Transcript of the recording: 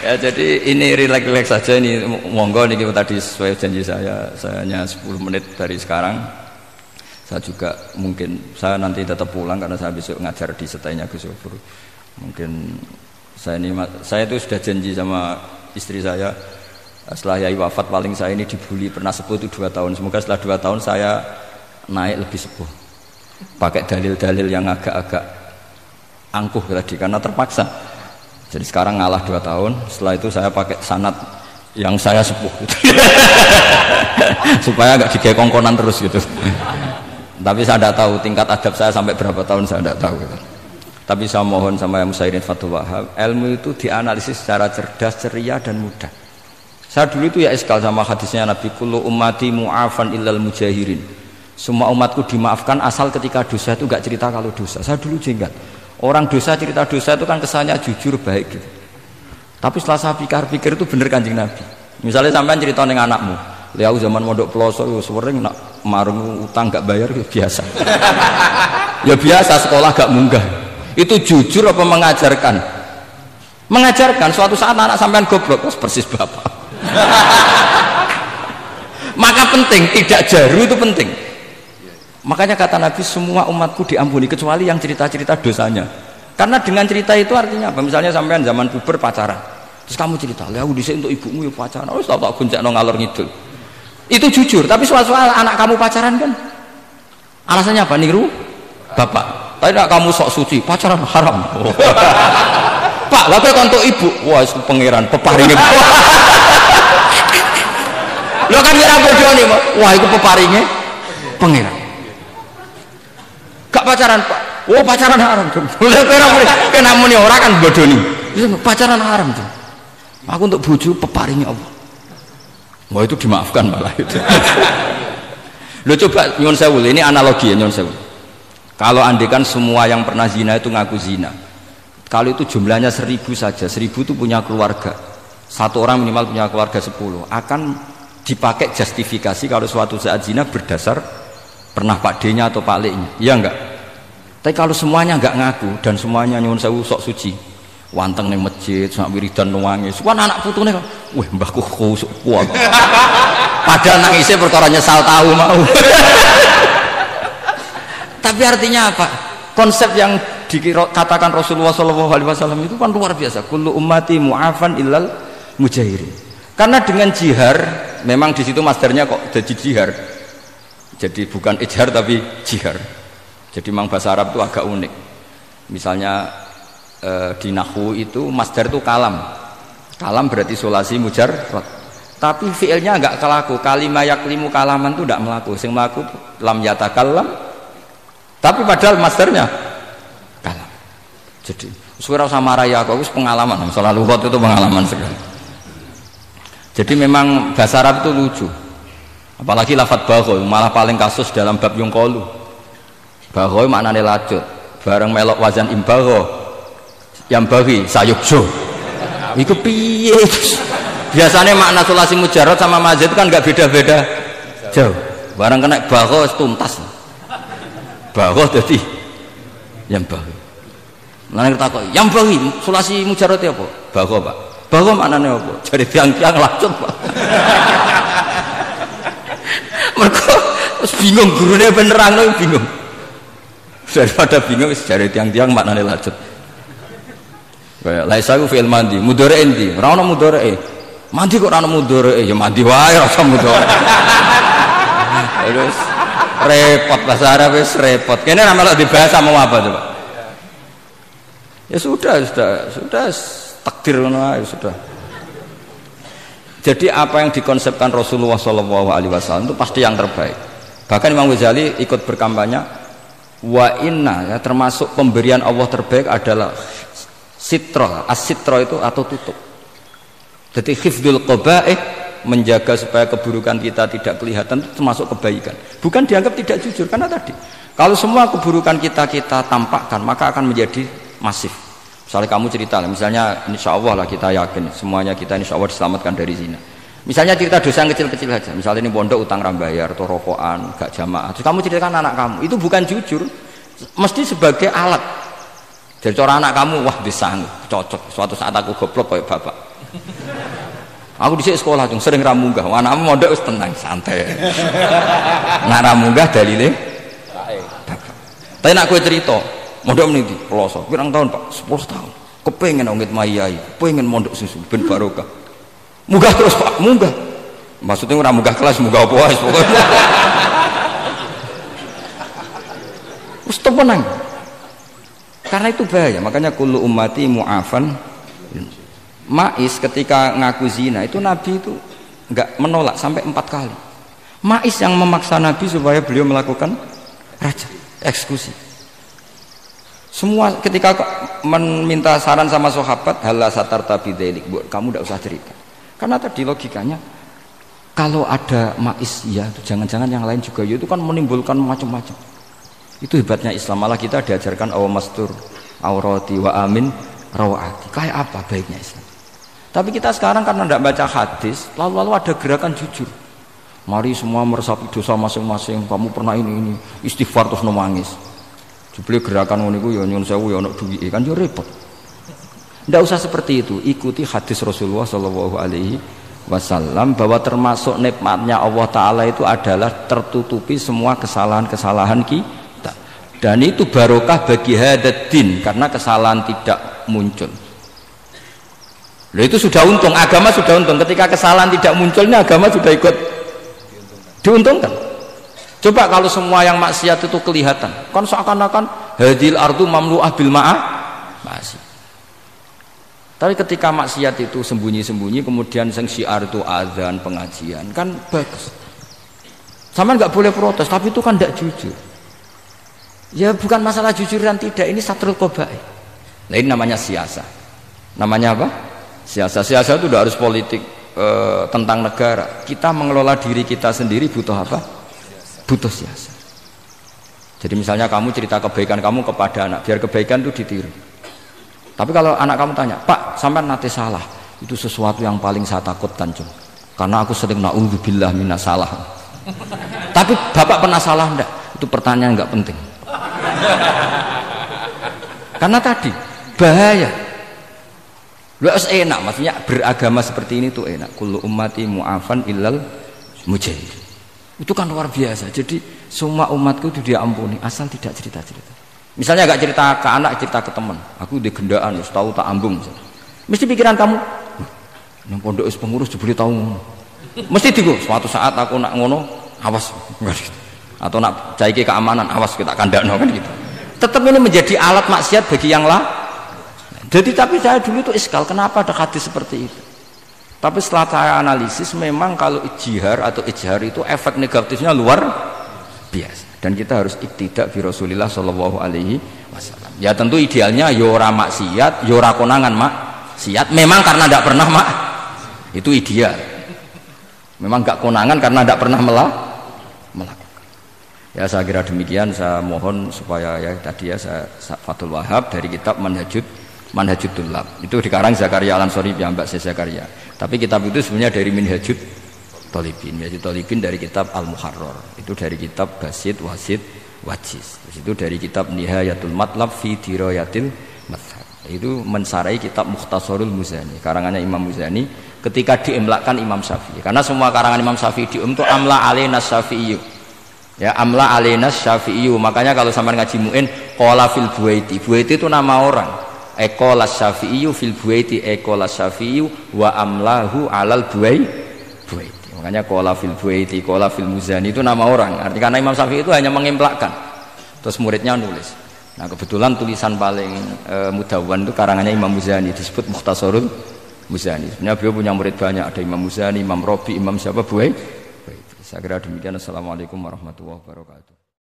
Ya jadi ini relax saja ini, monggo nih tadi sesuai janji saya hanya 10 menit dari sekarang. Saya juga mungkin saya nanti tetap pulang karena saya besok ngajar di setainya Gus Gofur. Mungkin saya itu sudah janji sama istri saya setelah Yai wafat paling saya ini dibully pernah sepuh itu 2 tahun. Semoga setelah 2 tahun saya naik lebih sepuh. Pakai dalil-dalil yang agak-agak angkuh tadi karena terpaksa. Jadi sekarang ngalah 2 tahun, setelah itu saya pakai sanad yang saya sepuh gitu. Supaya agak digekongkonan terus gitu. Tapi saya tidak tahu tingkat adab saya sampai berapa tahun, saya tidak tahu gitu. Tapi saya mohon sama Musairin Fathul Wahab, ilmu itu dianalisis secara cerdas, ceria dan mudah. Saya dulu itu ya iskal sama hadisnya Nabi, kullu ummati mu'afan illal mujahirin. Semua umatku dimaafkan asal ketika dosa itu enggak cerita kalau dosa. Saya dulu jenggat. Orang dosa cerita dosa itu kan kesannya jujur baik gitu. Tapi setelah saya pikir-pikir itu bener Kanjeng Nabi. Misalnya sampean cerita ning anakmu, lihat zaman mondok pelosok sering nak marung utang gak bayar biasa. Ya biasa sekolah gak munggah. Itu jujur apa mengajarkan? Mengajarkan. Suatu saat anak sampean goblok persis bapak. Maka penting tidak jaru itu penting. Makanya kata Nabi semua umatku diampuni kecuali yang cerita-cerita dosanya. Karena dengan cerita itu artinya apa? Misalnya sampean zaman puber pacaran, terus kamu cerita, "Lah aku dhisik untuk ibumu ya pacaran." Wis tak goncekno ngalor ngidul. Itu jujur, tapi soal anak kamu pacaran kan alasannya apa? Niru bapak. Tapi nak kamu sok suci, pacaran haram. Oh. Pak, lha kok untuk ibu? Wah, itu pangeran peparinge. Lho kan kira bodone, wah itu peparinge pangeran. Gak pacaran Pak, oh pacaran haram tuh. Kena muni orang kan bodoh nih. Pacaran haram tuh. Aku untuk bojo peparingnya Allah. Wah itu dimaafkan malah itu. Lo coba nyon sewu, ini analogi ya nyon sewu. Kalau andekan semua yang pernah zina itu ngaku zina. Kalau itu jumlahnya 1000 saja, 1000 itu punya keluarga. Satu orang minimal punya keluarga 10. Akan dipakai justifikasi kalau suatu saat zina berdasar pernah Pak D-nya atau Pak L-nya, iya enggak? Tapi kalau semuanya enggak ngaku dan semuanya nyuwun sewu sok suci, wanteng ning masjid, sak wiridan nuwangi, suwan anak putune kok, wah mbahku khusuk kuat. Padahal nangisnya perkara nyesal tahu mau. Tapi artinya apa? Konsep yang dikatakan Rasulullah SAW itu kan luar biasa. Kullu ummati mu'afan illal mujahirin. Karena dengan jihar, memang di situ masdarnya kok jadi jihar. Jadi bukan ijhar tapi jihar. Jadi memang bahasa Arab itu agak unik. Misalnya di nahwu itu masdar itu kalam. Kalam berarti sulasi mujarrad. Tapi fiilnya enggak kelaku. Kalimah yaklimu kalaman itu enggak melaku. Sing melaku lam yatakallam. Tapi padahal masdarnya kalam. Jadi suara sama raya aku pengalaman. Masalah lughat itu pengalaman sekali. Jadi memang bahasa Arab itu lucu. Apalagi lafadz bagho malah paling kasus dalam bab yungkolu. Bagho maknanya lacut, bareng melok wazan imbagho yang bagi sayukjo. Iku piye? Biasanya makna sulasi mujarrad sama mazid itu kan nggak beda-beda jauh. Bareng kena bagho tuntas. Bagho jadi yang bagi. Nanti kita kok yang bagi sulasi mujarrad apa? Bagho Pak. Bagho maknanya apa? Jadi tiang-tiang lacut Pak. Mereka bingung gurunya benerang loh bingung. Daripada bingung cari tiang-tiang maknanya lanjut. Kayak laisaku fi'il mandi, mudhari endi? Ora ono mudhari. Mandi kok ora ono mudhari? Ya mandi wae ora usah mudhari. Terus repot bahasa Arab wis repot. Kene ora melok dibahas mau apa coba? Ya sudah takdir ngono ae sudah. Jadi apa yang dikonsepkan Rasulullah SAW itu pasti yang terbaik. Bahkan Imam Ghazali ikut berkampanye, wa inna ya, termasuk pemberian Allah terbaik adalah sitra. As-sitra itu atau tutup. Jadi hifdzul qaba'ih, menjaga supaya keburukan kita tidak kelihatan, itu termasuk kebaikan. Bukan dianggap tidak jujur karena tadi kalau semua keburukan kita tampakkan maka akan menjadi masif. Misalnya kamu cerita, misalnya insya Allah lah kita yakin semuanya kita insya Allah diselamatkan dari zina. Misalnya cerita dosa yang kecil-kecil saja, misalnya ini pondok utang rambayar atau rokokan, gak jamaah, terus kamu ceritakan anak kamu, itu bukan jujur, mesti sebagai alat. Jadi cara anak kamu, wah disanggup, cocok, suatu saat aku goblok kayak bapak. Aku dhisik sekolah cung sering ra munggah. Anakmu mondok wis tenang, santai. Nek ra munggah dalile tapi nak kowe cerita, mondok meniti Peloso. Pirang tahun, Pak? 10 tahun. Kepengin ngit mayai, pengen mondok susu ben barokah. Munggah terus, Pak, munggah. Maksudnya ora munggah kelas, munggah apa wae pokoknya. Wis temenan. Karena itu bahaya, makanya kullu ummati mu'afan. Ma'is ketika ngaku zina itu Nabi itu enggak menolak sampai 4 kali. Ma'is yang memaksa Nabi supaya beliau melakukan raja eksekusi. Semua ketika meminta saran sama sahabat, hala satar tabi delik, kamu tidak usah cerita. Karena tadi logikanya, kalau ada ma'is ya, jangan-jangan yang lain juga ya, itu kan menimbulkan macam-macam. Itu hebatnya Islam. Malah kita diajarkan awamastur aurati wa amin rawati. Kayak apa baiknya Islam? Tapi kita sekarang karena tidak baca hadis, lalu ada gerakan jujur. Mari semua meresapi dosa masing-masing. Kamu pernah ini istighfar terus nangis. Jebule gerakan ngono iku ya nyun sewu ya ana duwike kan yo repot. Ndak usah seperti itu. Ikuti hadis Rasulullah sallallahu alaihi wasallam bahwa termasuk nikmatnya Allah taala itu adalah tertutupi semua kesalahan-kesalahan kita. Dan itu barokah bagi hadaddin karena kesalahan tidak muncul. Loh itu sudah untung, agama sudah untung. Ketika kesalahan tidak munculnya agama sudah ikut diuntungkan. Coba kalau semua yang maksiat itu kelihatan, kan seakan-akan hadil ardu mamlu'ah bil masih. Tapi ketika maksiat itu sembunyi-sembunyi, kemudian sang syiar itu azan, pengajian, kan bagus. Sama nggak boleh protes, tapi itu kan tidak jujur. Ya bukan masalah jujur dan tidak, ini satrul qabaih. Nah ini namanya siasa. Namanya apa? Siasa. Siasa itu tidak harus politik. Tentang negara, kita mengelola diri kita sendiri butuh apa? Butuh siasat. Jadi misalnya kamu cerita kebaikan kamu kepada anak, biar kebaikan itu ditiru. Tapi kalau anak kamu tanya, Pak, sampean nate salah, itu sesuatu yang paling saya takutkan, Cung. Karena aku sering naudzubillah minas salah. Tapi Bapak pernah salah enggak? Itu pertanyaan enggak penting. Karena tadi bahaya. Luas enak, maksudnya beragama seperti ini tuh enak. Kullu ummati mu'afan illal mujahid. Itu kan luar biasa. Jadi semua umatku itu dia ampuni asal tidak cerita-cerita. Misalnya gak cerita ke anak, cerita ke teman. Aku di gendaan, tahu tak ambung. Mesti pikiran kamu, yang pondok is pengurus dibeli tahu. Mesti digo. Suatu saat aku nak ngono, awas, atau nak caiki keamanan, awas kita kandakno kan gitu. Tetap ini menjadi alat maksiat bagi yang lain. Jadi tapi saya dulu itu iskal, kenapa ada hadis seperti itu? Tapi setelah saya analisis, memang kalau ijtihad atau ijhar itu efek negatifnya luar biasa. Dan kita harus iktidak bi Rasulillah sallallahu alaihi wasallam. Ya tentu idealnya yora maksiat, yora konangan maksiat. Memang karena tidak pernah itu ideal. Memang gak konangan karena tidak pernah melakukan. Ya saya kira demikian. Saya mohon supaya ya tadi ya saya Fathul Wahab dari kitab Manhajut Tullab itu dikarang Zakaria Al-Ansori ya Mbak Zakaria. Tapi kitab itu sebenarnya dari Minhajut Thalibin. Minhajut Thalibin dari kitab Al-Muharrar. Itu dari kitab Basit, Wasit, Wajiz. Itu dari kitab Nihayatul Matlab fi Dirayatil Madhhab. Itu mensarai kitab Mukhtasarul Muzani. Karangannya Imam Muzani ketika diimlakkan Imam Syafi'i. Karena semua karangan Imam Syafi'i itu amla alaina Syafi'i. Ya amla alaina Syafi'i. Makanya kalau sampai ngaji muin qala fil Buaiti. Buaiti itu nama orang. Ekolas Syafi'i fil Buaiti, ekolas Syafi'i wa amlahu alal Buaiti. Makanya kola fil Buaiti, kola fil Muzani itu nama orang. Artinya karena Imam Syafi'i itu hanya mengemplakkan. Terus muridnya nulis. Nah kebetulan tulisan paling mudawwan itu karangannya Imam Muzani, disebut Mukhtasarul Muzani. Sebenarnya beliau punya murid banyak, ada Imam Muzani, Imam Robi, Imam siapa Buaiti. Saya kira demikian. Assalamualaikum warahmatullahi wabarakatuh.